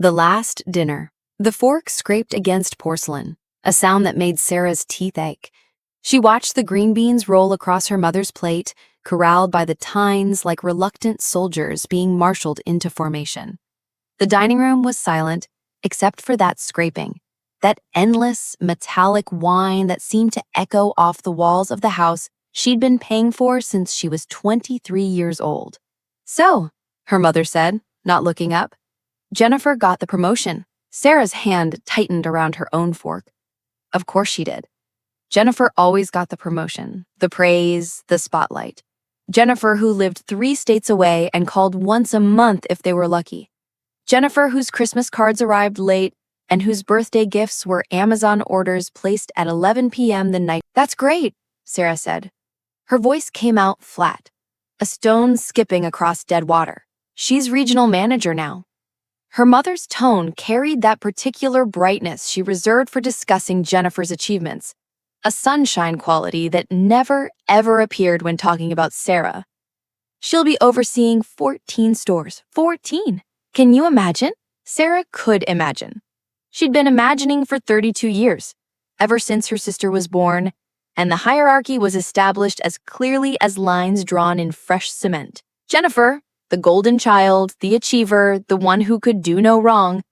The last dinner. The fork scraped against porcelain, a sound that made Sarah's teeth ache. She watched the green beans roll across her mother's plate, corralled by the tines like reluctant soldiers being marshaled into formation. The dining room was silent, except for that scraping, that endless, metallic whine that seemed to echo off the walls of the house she'd been paying for since she was 23 years old. "So," her mother said, not looking up, "Jennifer got the promotion." Sarah's hand tightened around her own fork. Of course she did. Jennifer always got the promotion, the praise, the spotlight. Jennifer, who lived 3 states away and called once a month if they were lucky. Jennifer, whose Christmas cards arrived late and whose birthday gifts were Amazon orders placed at 11 p.m. the night. "That's great," Sarah said. Her voice came out flat, a stone skipping across dead water. "She's regional manager now." Her mother's tone carried that particular brightness she reserved for discussing Jennifer's achievements, a sunshine quality that never, ever appeared when talking about Sarah. "She'll be overseeing 14 stores. 14! Can you imagine?" Sarah could imagine. She'd been imagining for 32 years, ever since her sister was born, and the hierarchy was established as clearly as lines drawn in fresh cement. Jennifer, the golden child, the achiever, the one who could do no wrong.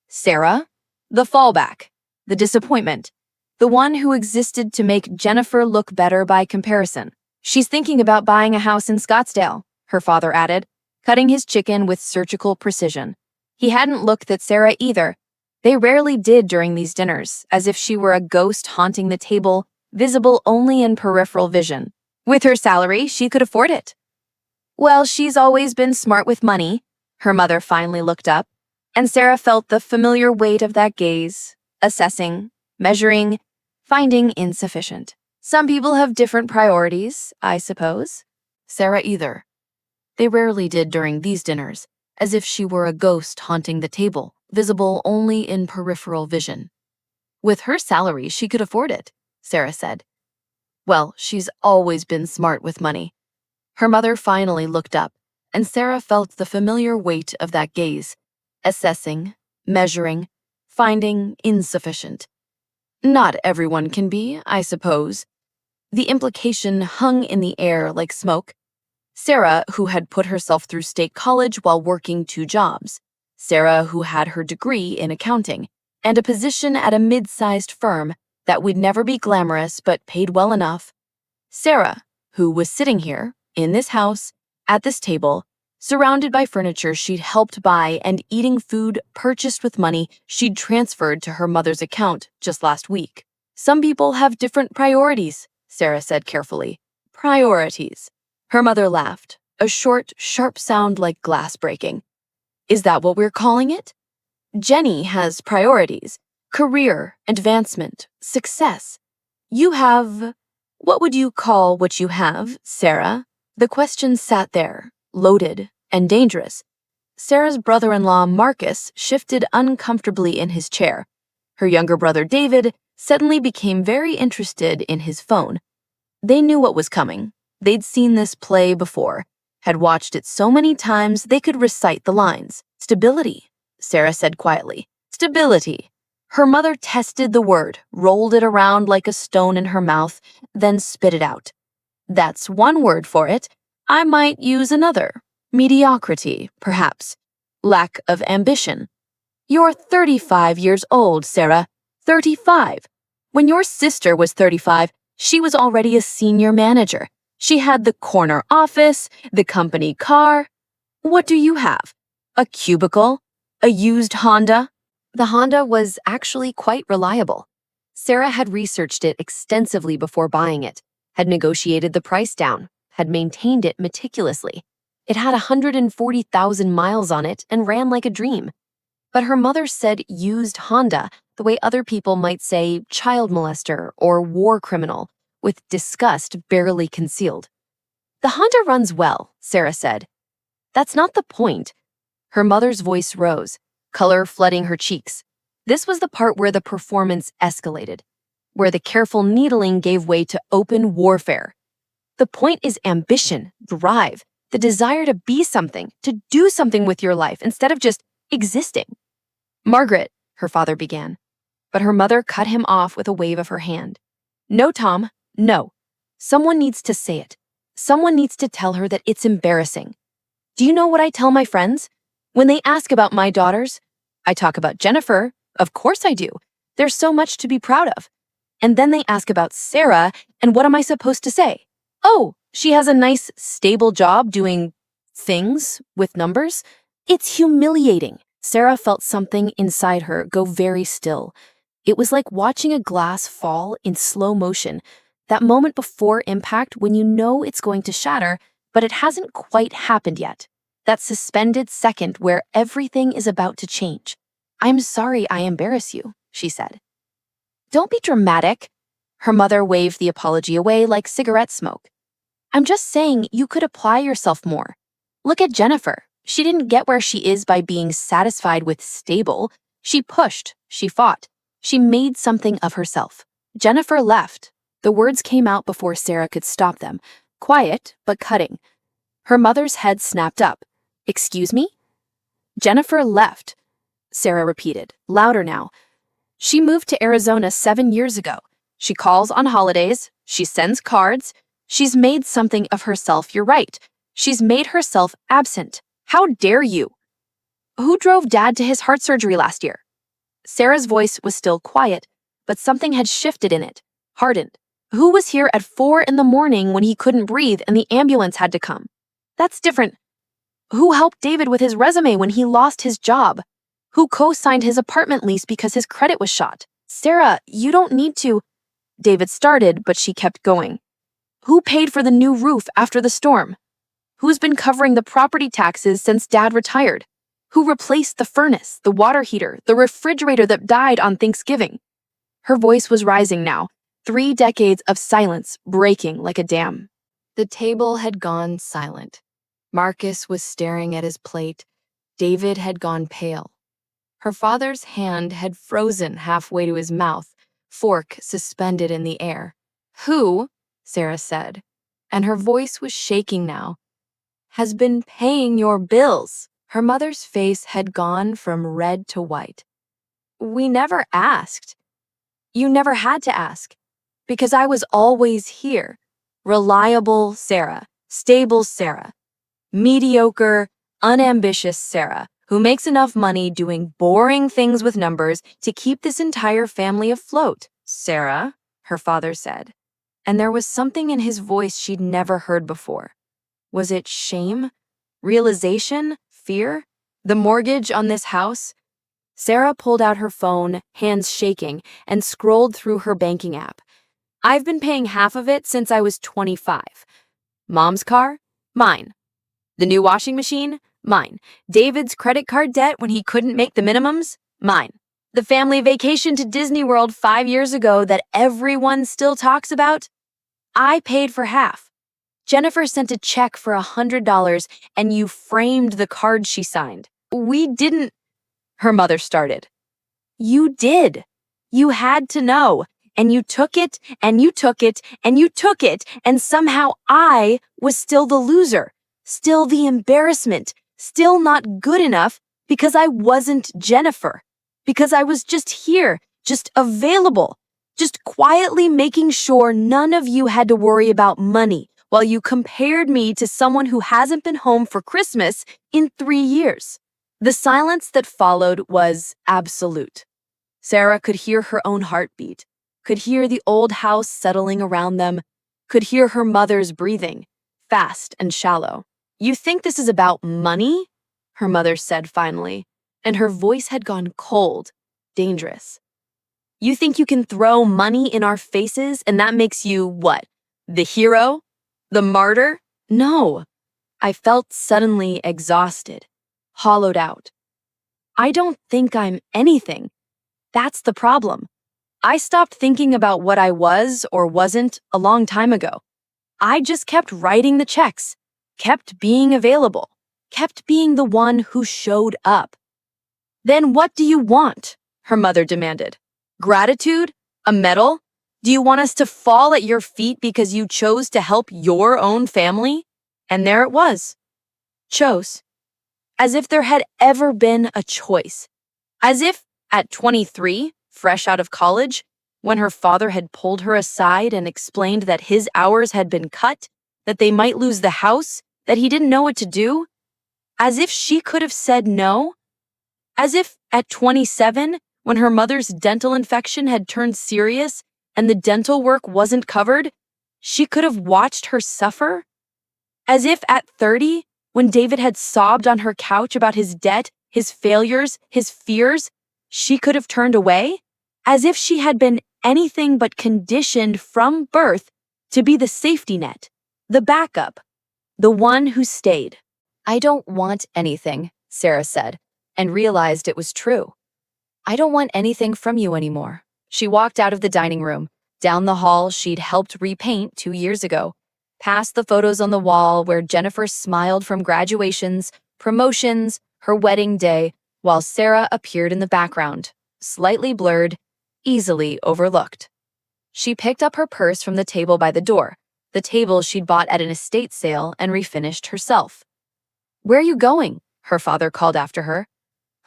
Sarah, the fallback, the disappointment, the one who existed to make Jennifer look better by comparison. "She's thinking about buying a house in Scottsdale," her father added, cutting his chicken with surgical precision. He hadn't looked at Sarah either. They rarely did during these dinners, as if she were a ghost haunting the table, visible only in peripheral vision. With her salary, she could afford it. "Well, she's always been smart with money." Her mother finally looked up, and Sarah felt the familiar weight of that gaze, assessing, measuring, finding insufficient. "Some people have different priorities, I suppose." Sarah either. They rarely did during these dinners, as if she were a ghost haunting the table, visible only in peripheral vision. "With her salary, she could afford it," Sarah said. "Well, she's always been smart with money." Her mother finally looked up, and Sarah felt the familiar weight of that gaze, assessing, measuring, finding insufficient. "Not everyone can be, I suppose." The implication hung in the air like smoke. Sarah, who had put herself through state college while working 2 jobs. Sarah, who had her degree in accounting and a position at a mid-sized firm that would never be glamorous but paid well enough. Sarah, who was sitting here, in this house, at this table, surrounded by furniture she'd helped buy and eating food purchased with money she'd transferred to her mother's account just last week. "Some people have different priorities," Sarah said carefully. "Priorities." Her mother laughed, a short, sharp sound like glass breaking. "Is that what we're calling it? Jenny has priorities, career, advancement, success. You have... What would you call what you have, Sarah?" The question sat there, loaded and dangerous. Sarah's brother-in-law, Marcus, shifted uncomfortably in his chair. Her younger brother, David, suddenly became very interested in his phone. They knew what was coming. They'd seen this play before, had watched it so many times they could recite the lines. "Stability," Sarah said quietly. "Stability." Her mother tested the word, rolled it around like a stone in her mouth, then spit it out. "That's one word for it. I might use another. Mediocrity, perhaps. Lack of ambition." "You're 35 years old, Sarah. 35. When your sister was 35, she was already a senior manager. She had the corner office, the company car. What do you have? A cubicle? A used Honda?" The Honda was actually quite reliable. Sarah had researched it extensively before buying it, had negotiated the price down, had maintained it meticulously. It had 140,000 miles on it and ran like a dream. But her mother said used Honda the way other people might say child molester or war criminal, with disgust barely concealed. "The Honda runs well," Sarah said. "That's not the point." Her mother's voice rose, color flooding her cheeks. This was the part where the performance escalated, where the careful needling gave way to open warfare. "The point is ambition, drive, the desire to be something, to do something with your life instead of just existing." Margaret, her father began, but her mother cut him off with a wave of her hand. No, Tom, no. Someone needs to say it. Someone needs to tell her that it's embarrassing. Do you know what I tell my friends? When they ask about my daughters, I talk about Jennifer. Of course I do. There's so much to be proud of. And then they ask about Sarah, and what am I supposed to say? Oh, she has a nice, stable job doing things with numbers. It's humiliating. Sarah felt something inside her go very still. It was like watching a glass fall in slow motion, that moment before impact when you know it's going to shatter, but it hasn't quite happened yet. That suspended second where everything is about to change. I'm sorry I embarrass you, she said. Don't be dramatic. Her mother waved the apology away like cigarette smoke. I'm just saying you could apply yourself more. Look at Jennifer. She didn't get where she is by being satisfied with stable. She pushed, she fought, she made something of herself. Jennifer left. The words came out before Sarah could stop them, quiet but cutting. Her mother's head snapped up. Excuse me? Jennifer left, Sarah repeated, louder now. She moved to Arizona 7 years ago. She calls on holidays. She sends cards. She's made something of herself, you're right. She's made herself absent. How dare you? Who drove Dad to his heart surgery last year? Sarah's voice was still quiet, but something had shifted in it, hardened. Who was here at 4 a.m. when he couldn't breathe and the ambulance had to come? That's different. Who helped David with his resume when he lost his job? Who co-signed his apartment lease because his credit was shot? Sarah, you don't need to. David started, but she kept going. Who paid for the new roof after the storm? Who's been covering the property taxes since Dad retired? Who replaced the furnace, the water heater, the refrigerator that died on Thanksgiving? Her voice was rising now, 3 decades of silence breaking like a dam. The table had gone silent. Marcus was staring at his plate. David had gone pale. Her father's hand had frozen halfway to his mouth, fork suspended in the air. Who, Sarah said, and her voice was shaking now, has been paying your bills? Her mother's face had gone from red to white. We never asked. You never had to ask, because I was always here. Reliable Sarah, stable Sarah, mediocre, unambitious Sarah, who makes enough money doing boring things with numbers to keep this entire family afloat. Sarah, her father said, and there was something in his voice she'd never heard before. Was it shame? Realization? Fear? The mortgage on this house? Sarah pulled out her phone, hands shaking, and scrolled through her banking app. I've been paying half of it since I was 25. Mom's car? Mine. The new washing machine? Mine. David's credit card debt when he couldn't make the minimums? Mine. The family vacation to Disney World 5 years ago that everyone still talks about? I paid for half. Jennifer sent a check for $100 and you framed the card she signed. We didn't, her mother started. You did. You had to know. And you took it, and you took it, and you took it, and somehow I was still the loser, still the embarrassment, still not good enough because I wasn't Jennifer, because I was just here, just available, just quietly making sure none of you had to worry about money while you compared me to someone who hasn't been home for Christmas in 3 years. The silence that followed was absolute. Sarah could hear her own heartbeat, could hear the old house settling around them, could hear her mother's breathing, fast and shallow. You think this is about money? Her mother said finally, and her voice had gone cold, dangerous. You think you can throw money in our faces and that makes you what? The hero? The martyr? No. I felt suddenly exhausted, hollowed out. I don't think I'm anything. That's the problem. I stopped thinking about what I was or wasn't a long time ago. I just kept writing the checks, kept being available, kept being the one who showed up. Then what do you want? Her mother demanded. Gratitude? A medal? Do you want us to fall at your feet because you chose to help your own family? And there it was. Chose. As if there had ever been a choice. As if at 23, fresh out of college, when her father had pulled her aside and explained that his hours had been cut, that they might lose the house, that he didn't know what to do, as if she could have said no, as if at 27, when her mother's dental infection had turned serious and the dental work wasn't covered, she could have watched her suffer, as if at 30, when David had sobbed on her couch about his debt, his failures, his fears, she could have turned away, as if she had been anything but conditioned from birth to be the safety net, the backup, the one who stayed. I don't want anything, Sarah said, and realized it was true. I don't want anything from you anymore. She walked out of the dining room, down the hall she'd helped repaint 2 years ago, past the photos on the wall where Jennifer smiled from graduations, promotions, her wedding day, while Sarah appeared in the background, slightly blurred, easily overlooked. She picked up her purse from the table by the door, the table she'd bought at an estate sale and refinished herself. "Where are you going?" her father called after her.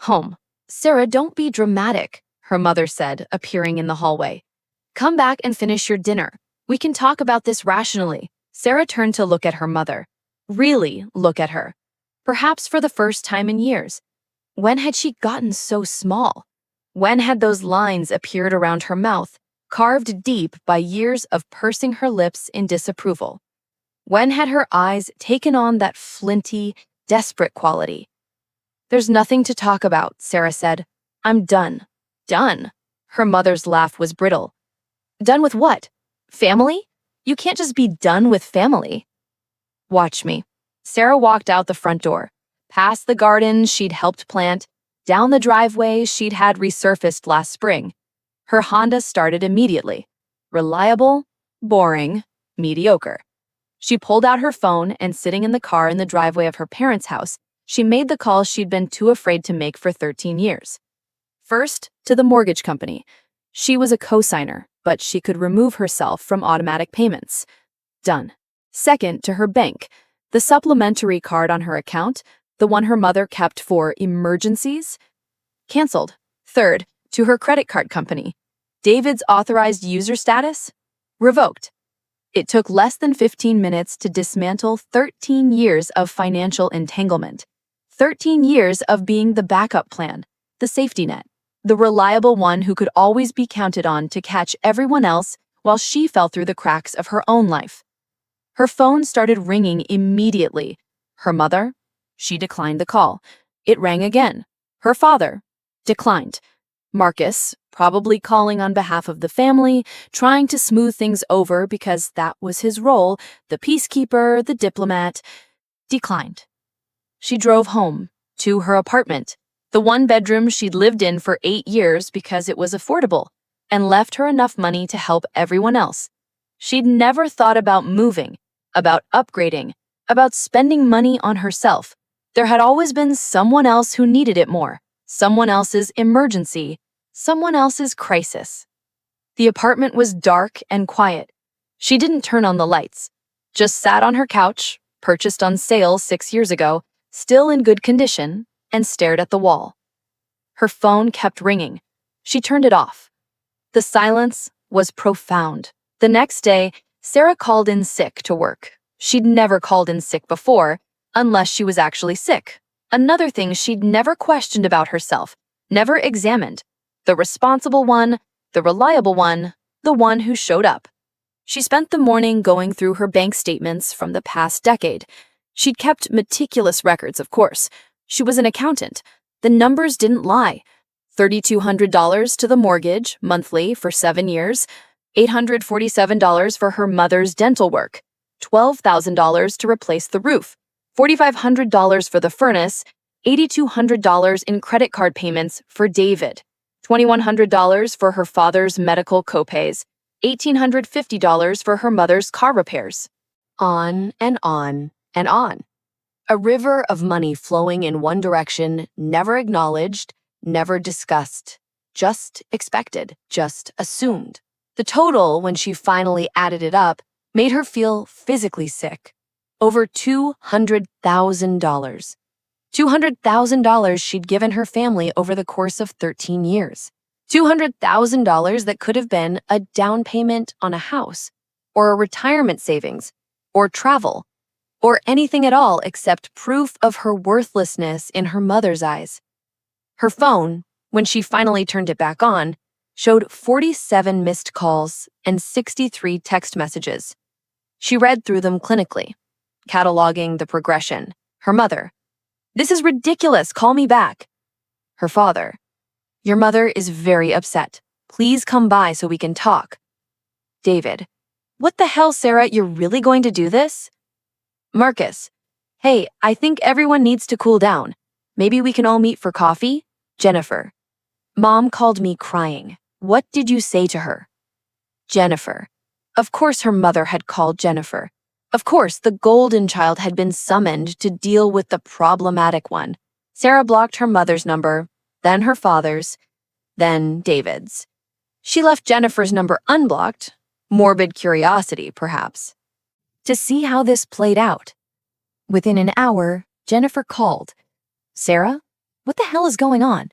"Home." "Sarah, don't be dramatic," her mother said, appearing in the hallway. "Come back and finish your dinner. We can talk about this rationally." Sarah turned to look at her mother. Really look at her. Perhaps for the first time in years. When had she gotten so small? When had those lines appeared around her mouth, carved deep by years of pursing her lips in disapproval? When had her eyes taken on that flinty, desperate quality? "There's nothing to talk about," Sarah said. "I'm done." "Done?" Her mother's laugh was brittle. "Done with what? Family? You can't just be done with family." "Watch me." Sarah walked out the front door, past the garden she'd helped plant, down the driveway she'd had resurfaced last spring. Her Honda started immediately. Reliable, boring, mediocre. She pulled out her phone and, sitting in the car in the driveway of her parents' house, she made the call she'd been too afraid to make for 13 years. First, to the mortgage company. She was a co-signer, but she could remove herself from automatic payments. Done. Second, to her bank. The supplementary card on her account, the one her mother kept for emergencies. Canceled. Third, to her credit card company. David's authorized user status? Revoked. It took less than 15 minutes to dismantle 13 years of financial entanglement. 13 years of being the backup plan, the safety net, the reliable one who could always be counted on to catch everyone else while she fell through the cracks of her own life. Her phone started ringing immediately. Her mother? She declined the call. It rang again. Her father? Declined. Marcus, probably calling on behalf of the family, trying to smooth things over because that was his role, the peacekeeper, the diplomat, declined. She drove home, to her apartment, the one bedroom she'd lived in for 8 years because it was affordable, and left her enough money to help everyone else. She'd never thought about moving, about upgrading, about spending money on herself. There had always been someone else who needed it more, someone else's emergency, someone else's crisis. The apartment was dark and quiet. She didn't turn on the lights, just sat on her couch, purchased on sale 6 years ago, still in good condition, and stared at the wall. Her phone kept ringing. She turned it off. The silence was profound. The next day, Sarah called in sick to work. She'd never called in sick before, unless she was actually sick. Another thing she'd never questioned about herself, never examined. The responsible one, the reliable one, the one who showed up. She spent the morning going through her bank statements from the past decade. She'd kept meticulous records, of course. She was an accountant. The numbers didn't lie. $3,200 to the mortgage, monthly, for 7 years. $847 for her mother's dental work. $12,000 to replace the roof. $4,500 for the furnace. $8,200 in credit card payments for David. $2,100 for her father's medical copays. $1,850 for her mother's car repairs. On and on and on. A river of money flowing in one direction, never acknowledged, never discussed, just expected, just assumed. The total, when she finally added it up, made her feel physically sick. Over $200,000. $200,000 she'd given her family over the course of 13 years. $200,000 that could have been a down payment on a house, or a retirement savings, or travel, or anything at all except proof of her worthlessness in her mother's eyes. Her phone, when she finally turned it back on, showed 47 missed calls and 63 text messages. She read through them clinically, cataloging the progression. Her mother: "This is ridiculous, call me back." Her father: "Your mother is very upset. Please come by so we can talk." David: "What the hell, Sarah, you're really going to do this?" Marcus: "Hey, I think everyone needs to cool down. Maybe we can all meet for coffee?" Jennifer: "Mom called me crying. What did you say to her?" Jennifer: Of course her mother had called Jennifer. Of course the golden child had been summoned to deal with the problematic one. Sarah blocked her mother's number, then her father's, then David's. She left Jennifer's number unblocked, morbid curiosity, perhaps, to see how this played out. Within an hour, Jennifer called. "Sarah, what the hell is going on?"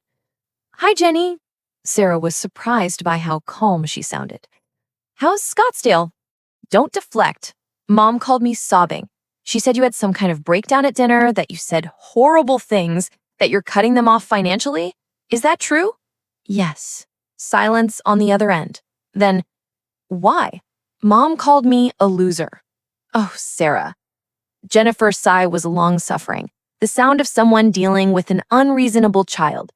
"Hi, Jenny." Sarah was surprised by how calm she sounded. "How's Scottsdale?" "Don't deflect. Mom called me sobbing. She said you had some kind of breakdown at dinner, that you said horrible things, that you're cutting them off financially. Is that true?" "Yes." Silence on the other end. Then, "Why?" "Mom called me a loser." "Oh, Sarah." Jennifer's sigh was long-suffering, the sound of someone dealing with an unreasonable child.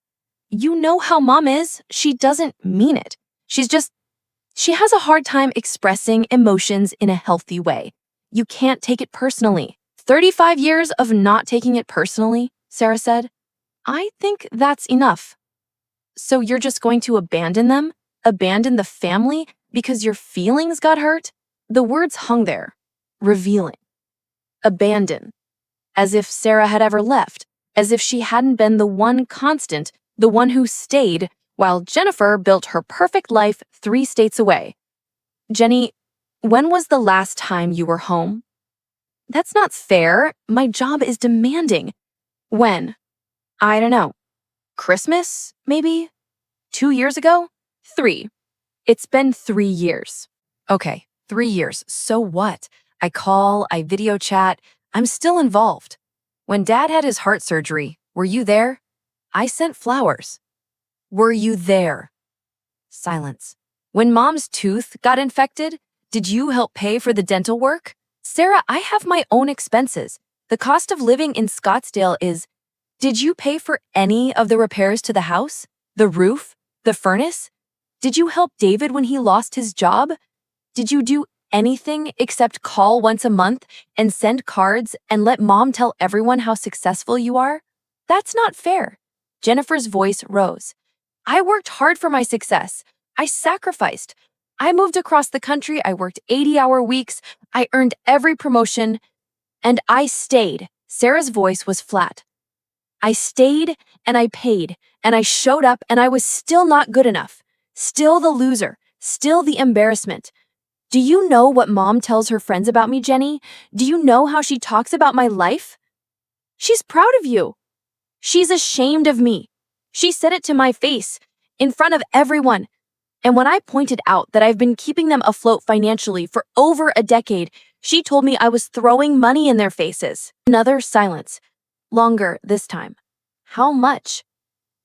"You know how Mom is. She doesn't mean it. She has a hard time expressing emotions in a healthy way. You can't take it personally." 35 years of not taking it personally, Sarah said. "I think that's enough." "So you're just going to abandon them? Abandon the family because your feelings got hurt?" The words hung there, revealing. Abandon. As if Sarah had ever left, as if she hadn't been the one constant, the one who stayed, while Jennifer built her perfect life 3 states away. "Jenny, when was the last time you were home?" "That's not fair. My job is demanding." "When?" "I don't know. Christmas, maybe? 2 years ago? 3. It's been 3 years. Okay, 3 years. So what? I call, I video chat. I'm still involved. When Dad had his heart surgery, were you there? I sent flowers. Were you there? Silence. When Mom's tooth got infected, did you help pay for the dental work? Sarah, I have my own expenses. The cost of living in Scottsdale is... Did you pay for any of the repairs to the house? The roof? The furnace? Did you help David when he lost his job? Did you do anything except call once a month and send cards and let Mom tell everyone how successful you are? That's not fair. Jennifer's voice rose. I worked hard for my success. I sacrificed. I moved across the country. I worked 80-hour weeks. I earned every promotion. And I stayed. Sarah's voice was flat. I stayed and I paid and I showed up and I was still not good enough. Still the loser. Still the embarrassment. Do you know what Mom tells her friends about me, Jenny? Do you know how she talks about my life? She's proud of you. She's ashamed of me. She said it to my face, in front of everyone. And when I pointed out that I've been keeping them afloat financially for over a decade, she told me I was throwing money in their faces. Another silence. Longer this time. How much?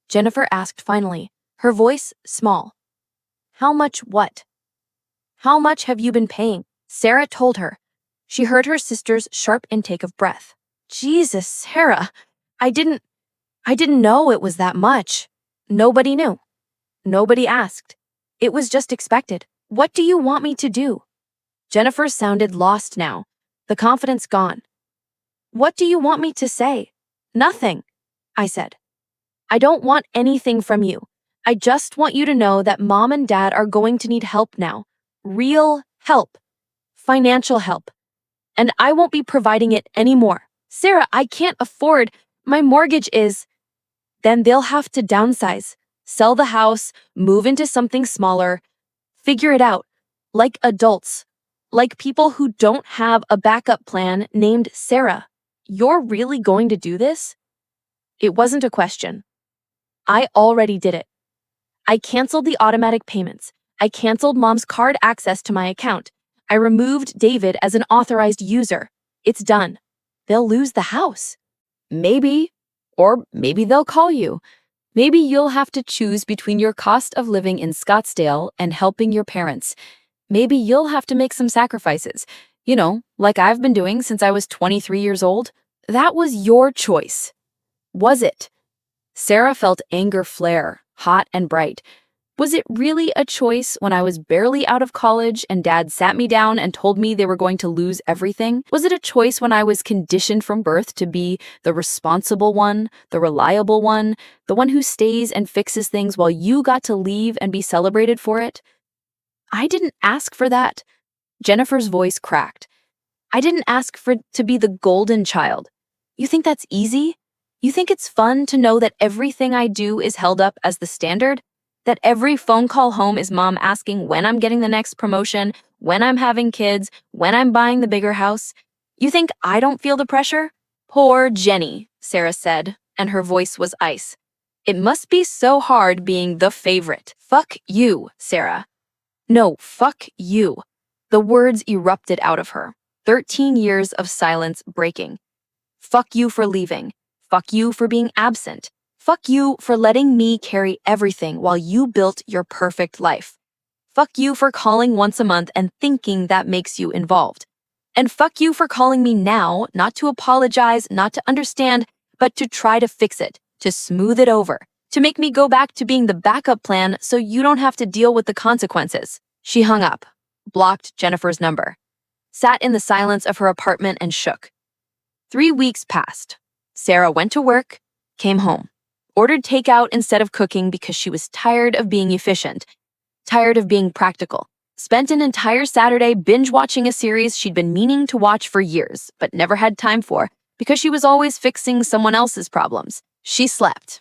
Jennifer asked finally, her voice small. How much what? How much have you been paying? Sarah told her. She heard her sister's sharp intake of breath. Jesus, Sarah, I didn't know it was that much. Nobody knew. Nobody asked. It was just expected. What do you want me to do? Jennifer sounded lost now, the confidence gone. What do you want me to say? Nothing, I said. I don't want anything from you. I just want you to know that Mom and Dad are going to need help now. Real help. Financial help. And I won't be providing it anymore. Sarah, I can't afford. My mortgage is... Then they'll have to downsize. Sell the house, move into something smaller. Figure it out. Like adults. Like people who don't have a backup plan named Sarah. You're really going to do this? It wasn't a question. I already did it. I canceled the automatic payments. I canceled Mom's card access to my account. I removed David as an authorized user. It's done. They'll lose the house. Maybe. Or maybe they'll call you. Maybe you'll have to choose between your cost of living in Scottsdale and helping your parents. Maybe you'll have to make some sacrifices. Like I've been doing since I was 23 years old. That was your choice. Was it? Sarah felt anger flare, hot and bright. Was it really a choice when I was barely out of college and Dad sat me down and told me they were going to lose everything? Was it a choice when I was conditioned from birth to be the responsible one, the reliable one, the one who stays and fixes things while you got to leave and be celebrated for it? I didn't ask for that. Jennifer's voice cracked. I didn't ask to be the golden child. You think that's easy? You think it's fun to know that everything I do is held up as the standard? That every phone call home is Mom asking when I'm getting the next promotion, when I'm having kids, when I'm buying the bigger house? You think I don't feel the pressure? Poor Jenny, Sarah said, and her voice was ice. It must be so hard being the favorite. Fuck you, Sarah. No, fuck you. The words erupted out of her. 13 years of silence breaking. Fuck you for leaving. Fuck you for being absent. Fuck you for letting me carry everything while you built your perfect life. Fuck you for calling once a month and thinking that makes you involved. And fuck you for calling me now, not to apologize, not to understand, but to try to fix it, to smooth it over, to make me go back to being the backup plan so you don't have to deal with the consequences. She hung up, blocked Jennifer's number, sat in the silence of her apartment and shook. 3 weeks passed. Sarah went to work, came home, ordered takeout instead of cooking because she was tired of being efficient, tired of being practical. Spent an entire Saturday binge-watching a series she'd been meaning to watch for years, but never had time for because she was always fixing someone else's problems. She slept.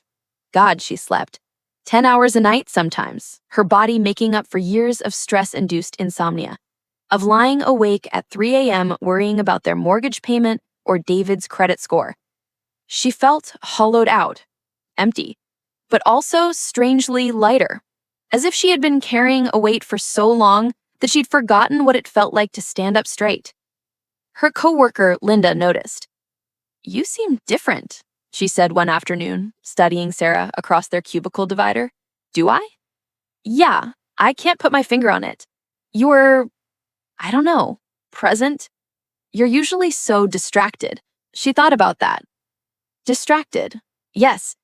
God, she slept. 10 hours a night sometimes, her body making up for years of stress-induced insomnia, of lying awake at 3 a.m. worrying about their mortgage payment or David's credit score. She felt hollowed out, empty, but also strangely lighter, as if she had been carrying a weight for so long that she'd forgotten what it felt like to stand up straight. Her coworker, Linda, noticed. "You seem different," she said one afternoon, studying Sarah across their cubicle divider. "Do I?" "Yeah, I can't put my finger on it. You're, I don't know, present? You're usually so distracted." She thought about that. Distracted. Yes.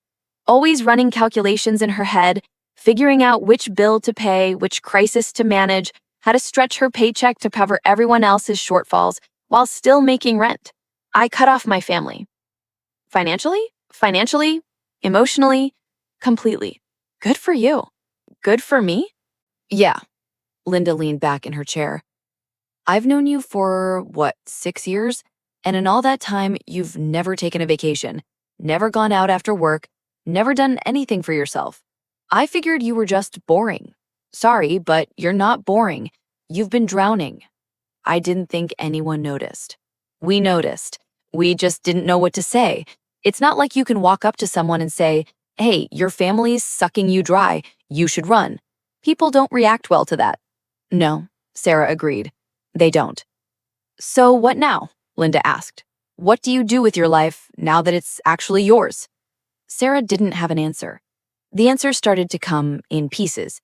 Always running calculations in her head, figuring out which bill to pay, which crisis to manage, how to stretch her paycheck to cover everyone else's shortfalls while still making rent. I cut off my family. Financially, emotionally, completely. Good for you. Good for me? Yeah. Linda leaned back in her chair. I've known you for, 6 years? And in all that time, you've never taken a vacation, never gone out after work, never done anything for yourself. I figured you were just boring. Sorry, but you're not boring. You've been drowning. I didn't think anyone noticed. We noticed. We just didn't know what to say. It's not like you can walk up to someone and say, "Hey, your family's sucking you dry. You should run." People don't react well to that. No, Sarah agreed. They don't. So what now? Linda asked. What do you do with your life now that it's actually yours? Sarah didn't have an answer. The answer started to come in pieces.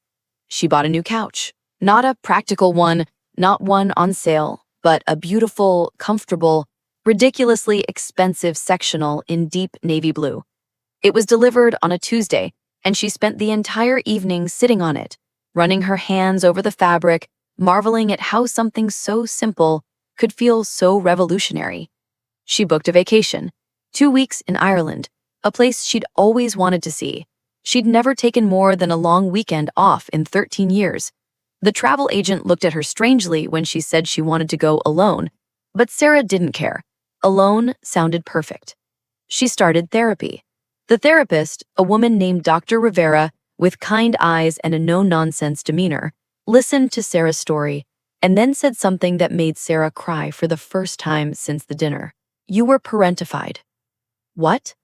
She bought a new couch. Not a practical one, not one on sale, but a beautiful, comfortable, ridiculously expensive sectional in deep navy blue. It was delivered on a Tuesday, and she spent the entire evening sitting on it, running her hands over the fabric, marveling at how something so simple could feel so revolutionary. She booked a vacation, 2 weeks in Ireland, a place she'd always wanted to see. She'd never taken more than a long weekend off in 13 years. The travel agent looked at her strangely when she said she wanted to go alone, but Sarah didn't care. Alone sounded perfect. She started therapy. The therapist, a woman named Dr. Rivera, with kind eyes and a no-nonsense demeanor, listened to Sarah's story and then said something that made Sarah cry for the first time since the dinner. You were parentified. What?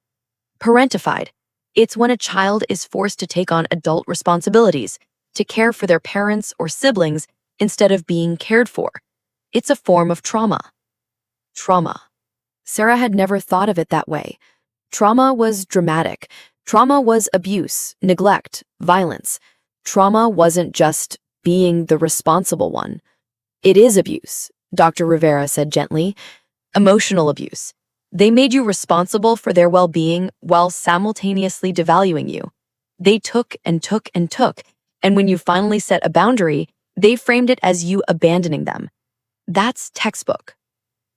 Parentified. It's when a child is forced to take on adult responsibilities, to care for their parents or siblings instead of being cared for. It's a form of trauma. Trauma. Sarah had never thought of it that way. Trauma was dramatic. Trauma was abuse, neglect, violence. Trauma wasn't just being the responsible one. It is abuse, Dr. Rivera said gently. Emotional abuse. They made you responsible for their well-being while simultaneously devaluing you. They took and took and took, and when you finally set a boundary, they framed it as you abandoning them. That's textbook.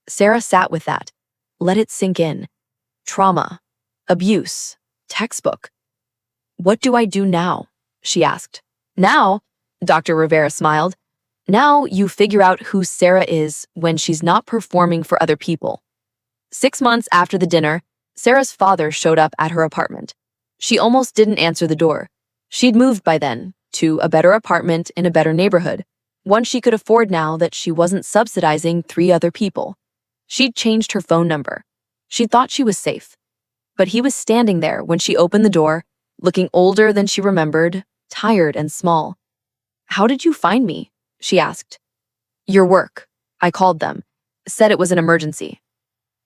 Sarah sat with that. Let it sink in. Trauma. Abuse. Textbook. What do I do now? She asked. Now, Dr. Rivera smiled. Now you figure out who Sarah is when she's not performing for other people. 6 months after the dinner, Sarah's father showed up at her apartment. She almost didn't answer the door. She'd moved by then to a better apartment in a better neighborhood, one she could afford now that she wasn't subsidizing 3 other people. She'd changed her phone number. She thought she was safe. But he was standing there when she opened the door, looking older than she remembered, tired and small. "How did you find me?" she asked. "Your work. I called them. Said it was an emergency."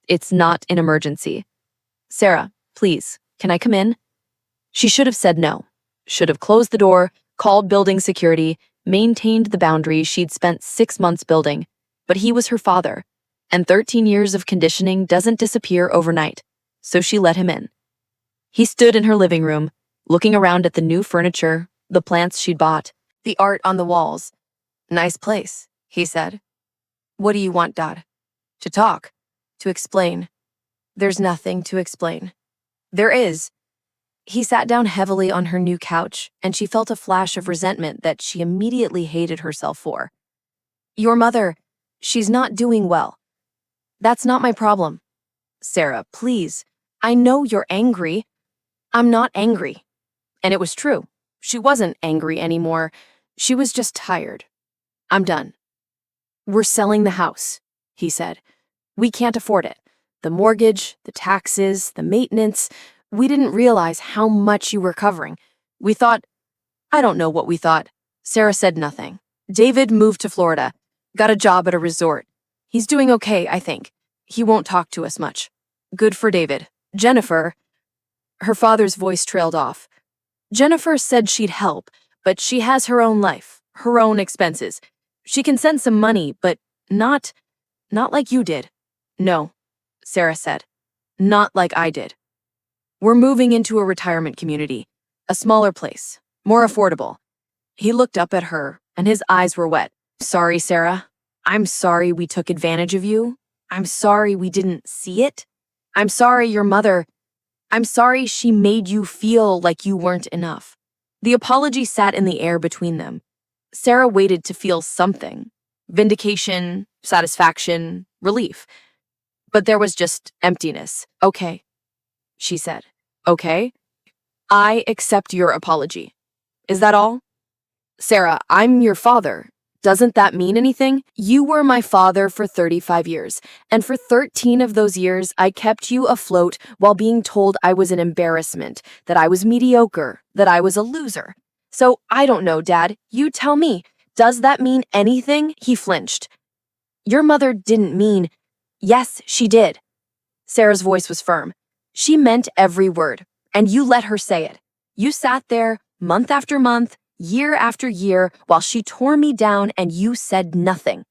"It's not an emergency." "Sarah, please, can I come in?" She should have said no. Should have closed the door, called building security, maintained the boundaries she'd spent 6 months building. But he was her father, and 13 years of conditioning doesn't disappear overnight, so she let him in. He stood in her living room, looking around at the new furniture, the plants she'd bought, the art on the walls. "Nice place," he said. "What do you want, Dad?" "To talk. To explain." "There's nothing to explain." "There is." He sat down heavily on her new couch, and she felt a flash of resentment that she immediately hated herself for. "Your mother, she's not doing well." "That's not my problem." "Sarah, please. I know you're angry." "I'm not angry." And it was true. She wasn't angry anymore. She was just tired. "I'm done." "We're selling the house," he said. "We can't afford it. The mortgage, the taxes, the maintenance. We didn't realize how much you were covering. We thought, I don't know what we thought." Sarah said nothing. "David moved to Florida, got a job at a resort. He's doing okay, I think. He won't talk to us much." "Good for David. Jennifer." Her father's voice trailed off. "Jennifer said she'd help, but she has her own life, her own expenses. She can send some money, but not like you did." "No," Sarah said. "Not like I did. We're moving into a retirement community, a smaller place, more affordable." He looked up at her, and his eyes were wet. "Sorry, Sarah. I'm sorry we took advantage of you. I'm sorry we didn't see it. I'm sorry your mother. I'm sorry she made you feel like you weren't enough." The apology sat in the air between them. Sarah waited to feel something. Vindication, satisfaction, relief. But there was just emptiness. "Okay," she said. "Okay. I accept your apology. Is that all?" "Sarah, I'm your father. Doesn't that mean anything? You were my father for 35 years, and for 13 of those years, I kept you afloat while being told I was an embarrassment, that I was mediocre, that I was a loser. So I don't know, Dad. You tell me. Does that mean anything?" He flinched. "Your mother didn't mean—" "Yes, she did." Sarah's voice was firm. "She meant every word, and you let her say it. You sat there, month after month, year after year, while she tore me down, and you said nothing.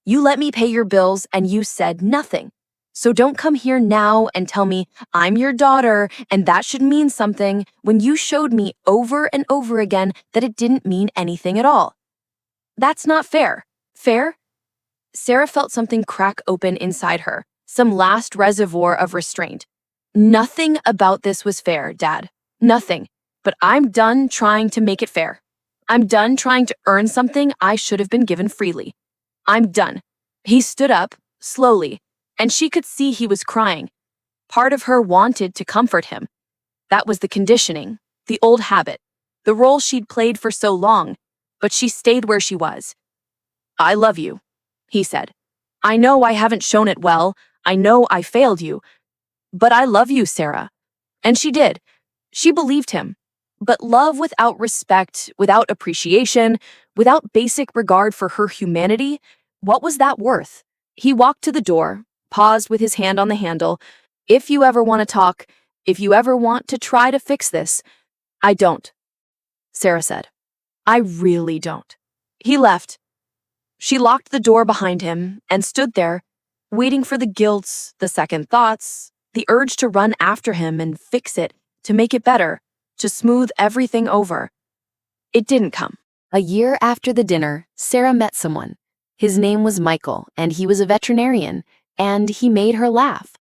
You let me pay your bills, and you said nothing. So don't come here now and tell me I'm your daughter and that should mean something when you showed me over and over again that it didn't mean anything at all. That's not fair." "Fair?" Sarah felt something crack open inside her, some last reservoir of restraint. "Nothing about this was fair, Dad. Nothing. But I'm done trying to make it fair. I'm done trying to earn something I should have been given freely. I'm done." He stood up, slowly, and she could see he was crying. Part of her wanted to comfort him. That was the conditioning, the old habit, the role she'd played for so long, but she stayed where she was. "I love you," he said. "I know I haven't shown it well. I know I failed you. But I love you, Sarah. And she did. She believed him. But love without respect, without appreciation, without basic regard for her humanity, what was that worth? He walked to the door, paused with his hand on the handle. If you ever want to talk, if you ever want to try to fix this, I don't, Sarah said. I really don't. He left. She locked the door behind him and stood there, waiting for the guilt, the second thoughts, the urge to run after him and fix it, to make it better, to smooth everything over. It didn't come. A year after the dinner, Sarah met someone. His name was Michael, and he was a veterinarian, and he made her laugh.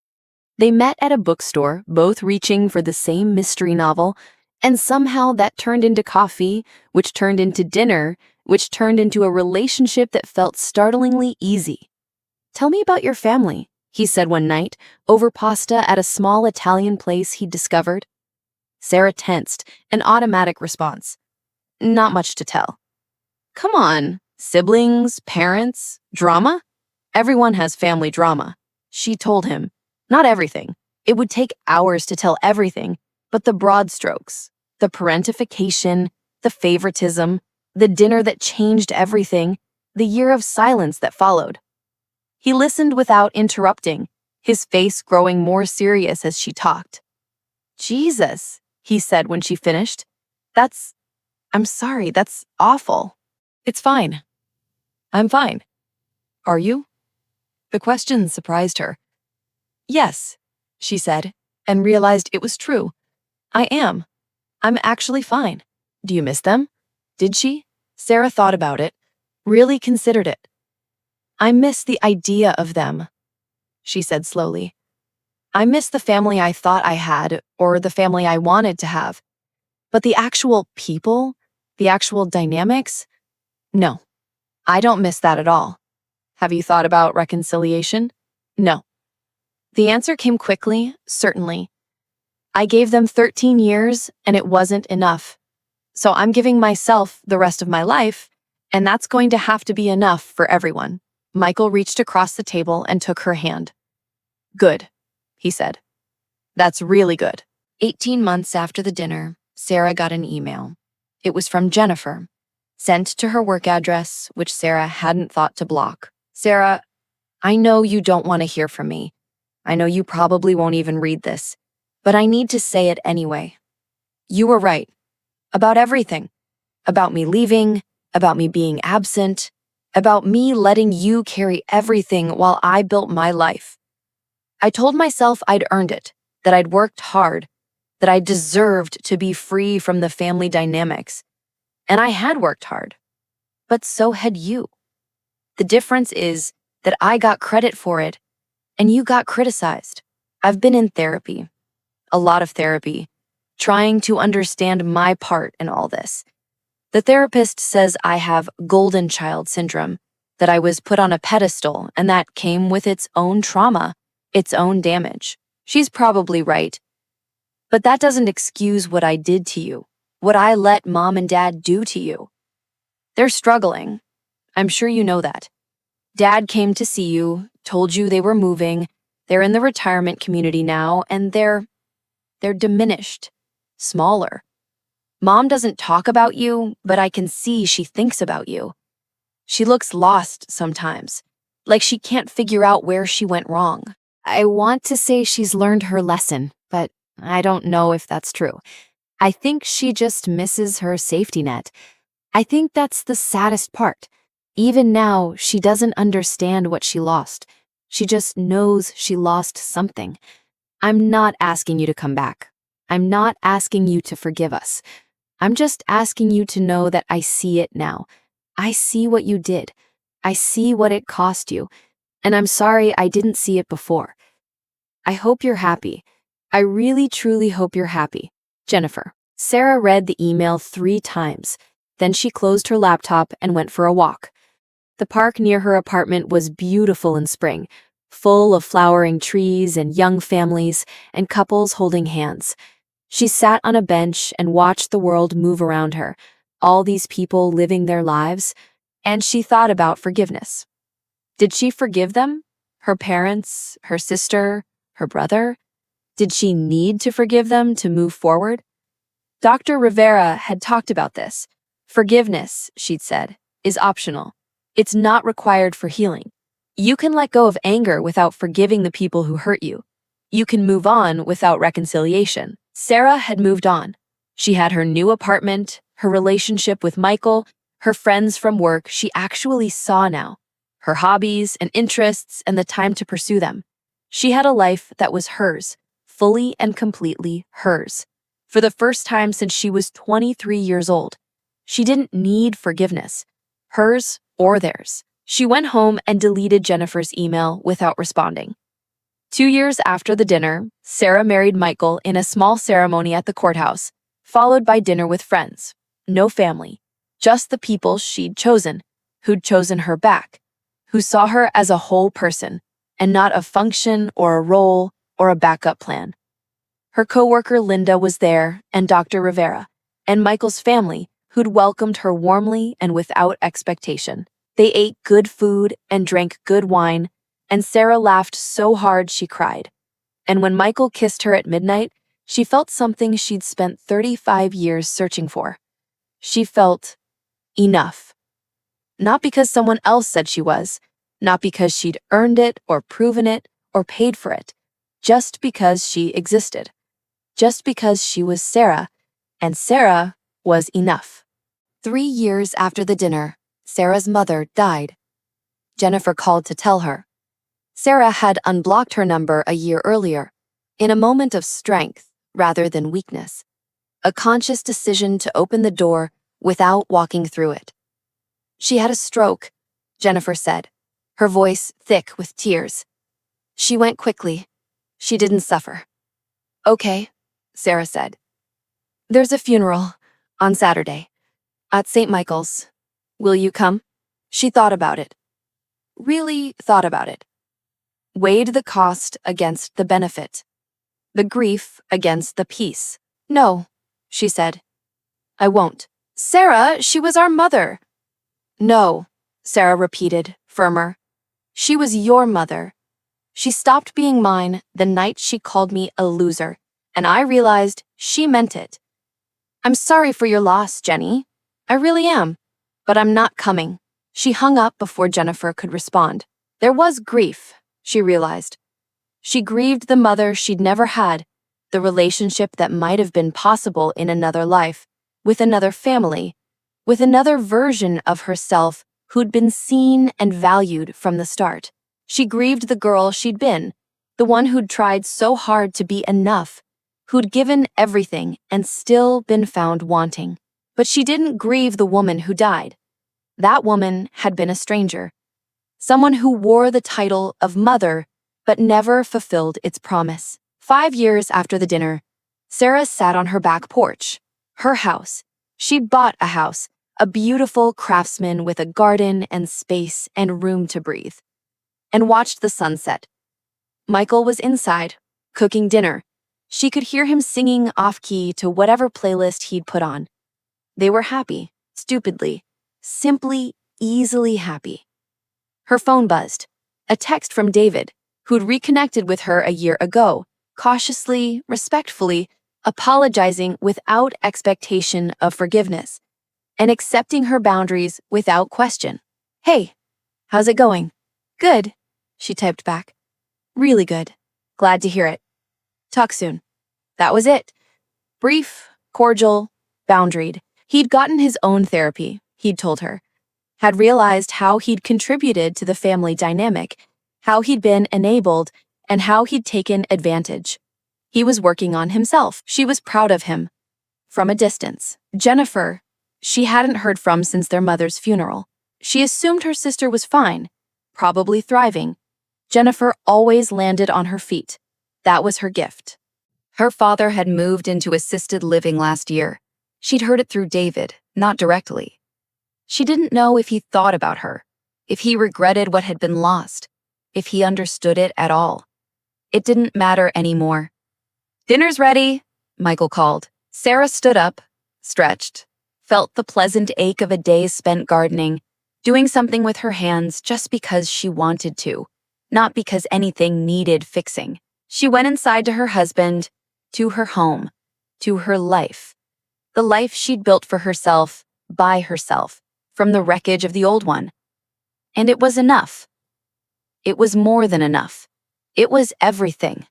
They met at a bookstore, both reaching for the same mystery novel, and somehow that turned into coffee, which turned into dinner, which turned into a relationship that felt startlingly easy. "Tell me about your family," he said one night, over pasta at a small Italian place he'd discovered. Sarah tensed, an automatic response. "Not much to tell." "Come on, siblings, parents, drama? Everyone has family drama," she told him. Not everything. It would take hours to tell everything, but the broad strokes, the parentification, the favoritism, the dinner that changed everything, the year of silence that followed. He listened without interrupting, his face growing more serious as she talked. "Jesus," he said when she finished. I'm sorry, that's awful." "It's fine. I'm fine. Are you?" The question surprised her. "Yes," she said, and realized it was true. "I am. I'm actually fine." "Do you miss them?" Did she? Sarah thought about it, really considered it. "I miss the idea of them," she said slowly. "I miss the family I thought I had, or the family I wanted to have. But the actual people, the actual dynamics, no, I don't miss that at all." "Have you thought about reconciliation?" "No." The answer came quickly, certainly. "I gave them 13 years, and it wasn't enough. So I'm giving myself the rest of my life, and that's going to have to be enough for everyone." Michael reached across the table and took her hand. "Good," he said. "That's really good." 18 months after the dinner, Sarah got an email. It was from Jennifer, sent to her work address, which Sarah hadn't thought to block. "Sarah, I know you don't want to hear from me. I know you probably won't even read this, but I need to say it anyway. You were right. About everything. About me leaving, about me being absent, about me letting you carry everything while I built my life. I told myself I'd earned it, that I'd worked hard, that I deserved to be free from the family dynamics. And I had worked hard. But so had you. The difference is that I got credit for it, and you got criticized. I've been in therapy, a lot of therapy, trying to understand my part in all this. The therapist says I have golden child syndrome, that I was put on a pedestal, and that came with its own trauma, its own damage. She's probably right. But that doesn't excuse what I did to you, what I let Mom and Dad do to you. They're struggling. I'm sure you know that. Dad came to see you, told you they were moving, they're in the retirement community now, and they're diminished, smaller. Mom doesn't talk about you, but I can see she thinks about you. She looks lost sometimes, like she can't figure out where she went wrong. I want to say she's learned her lesson, but I don't know if that's true. I think she just misses her safety net. I think that's the saddest part. Even now, she doesn't understand what she lost. She just knows she lost something. I'm not asking you to come back. I'm not asking you to forgive us. I'm just asking you to know that I see it now. I see what you did. I see what it cost you. And I'm sorry I didn't see it before. I hope you're happy. I really, truly hope you're happy. Jennifer. Sarah read the email 3 times. Then she closed her laptop and went for a walk. The park near her apartment was beautiful in spring, full of flowering trees and young families and couples holding hands. She sat on a bench and watched the world move around her, all these people living their lives, and she thought about forgiveness. Did she forgive them? Her parents, her sister, her brother? Did she need to forgive them to move forward? Dr. Rivera had talked about this. Forgiveness, she'd said, is optional. It's not required for healing. You can let go of anger without forgiving the people who hurt you. You can move on without reconciliation. Sarah had moved on. She had her new apartment, her relationship with Michael, her friends from work she actually saw now, her hobbies and interests and the time to pursue them. She had a life that was hers, fully and completely hers. For the first time since she was 23 years old, she didn't need forgiveness, hers or theirs. She went home and deleted Jennifer's email without responding. 2 years after the dinner, Sarah married Michael in a small ceremony at the courthouse, followed by dinner with friends. No family, just the people she'd chosen, who'd chosen her back, who saw her as a whole person, and not a function or a role or a backup plan. Her coworker Linda was there, and Dr. Rivera, and Michael's family, who'd welcomed her warmly and without expectation. They ate good food and drank good wine, and Sarah laughed so hard she cried. And when Michael kissed her at midnight, she felt something she'd spent 35 years searching for. She felt enough. Not because someone else said she was, not because she'd earned it or proven it or paid for it, just because she existed. Just because she was Sarah, and Sarah was enough. 3 years after the dinner, Sarah's mother died. Jennifer called to tell her. Sarah had unblocked her number a year earlier, in a moment of strength rather than weakness. A conscious decision to open the door without walking through it. She had a stroke, Jennifer said, her voice thick with tears. She went quickly. She didn't suffer. Okay, Sarah said. There's a funeral on Saturday at St. Michael's. Will you come? She thought about it. Really thought about it. Weighed the cost against the benefit. The grief against the peace. No, she said. I won't. Sarah, she was our mother. No, Sarah repeated, firmer. She was your mother. She stopped being mine the night she called me a loser, and I realized she meant it. I'm sorry for your loss, Jenny. I really am. But I'm not coming. She hung up before Jennifer could respond. There was grief, she realized. She grieved the mother she'd never had, the relationship that might have been possible in another life, with another family, with another version of herself who'd been seen and valued from the start. She grieved the girl she'd been, the one who'd tried so hard to be enough, who'd given everything and still been found wanting. But she didn't grieve the woman who died. That woman had been a stranger, someone who wore the title of mother but never fulfilled its promise. 5 years after the dinner, Sarah sat on her back porch, her house. She'd bought a house, a beautiful craftsman with a garden and space and room to breathe, and watched the sunset. Michael was inside, cooking dinner. She could hear him singing off-key to whatever playlist he'd put on. They were happy, stupidly, simply, easily happy. Her phone buzzed. A text from David, who'd reconnected with her a year ago, cautiously, respectfully, apologizing without expectation of forgiveness, and accepting her boundaries without question. Hey, how's it going? Good, she typed back. Really good. Glad to hear it. Talk soon. That was it. Brief, cordial, boundaried. He'd gotten his own therapy, he'd told her, had realized how he'd contributed to the family dynamic, how he'd been enabled, and how he'd taken advantage. He was working on himself. She was proud of him. From a distance. Jennifer, she hadn't heard from since their mother's funeral. She assumed her sister was fine, probably thriving. Jennifer always landed on her feet. That was her gift. Her father had moved into assisted living last year. She'd heard it through David, not directly. She didn't know if he thought about her, if he regretted what had been lost, if he understood it at all. It didn't matter anymore. Dinner's ready, Michael called. Sarah stood up, stretched, felt the pleasant ache of a day spent gardening, doing something with her hands just because she wanted to, not because anything needed fixing. She went inside to her husband, to her home, to her life. The life she'd built for herself, by herself, from the wreckage of the old one. And it was enough. It was more than enough. It was everything.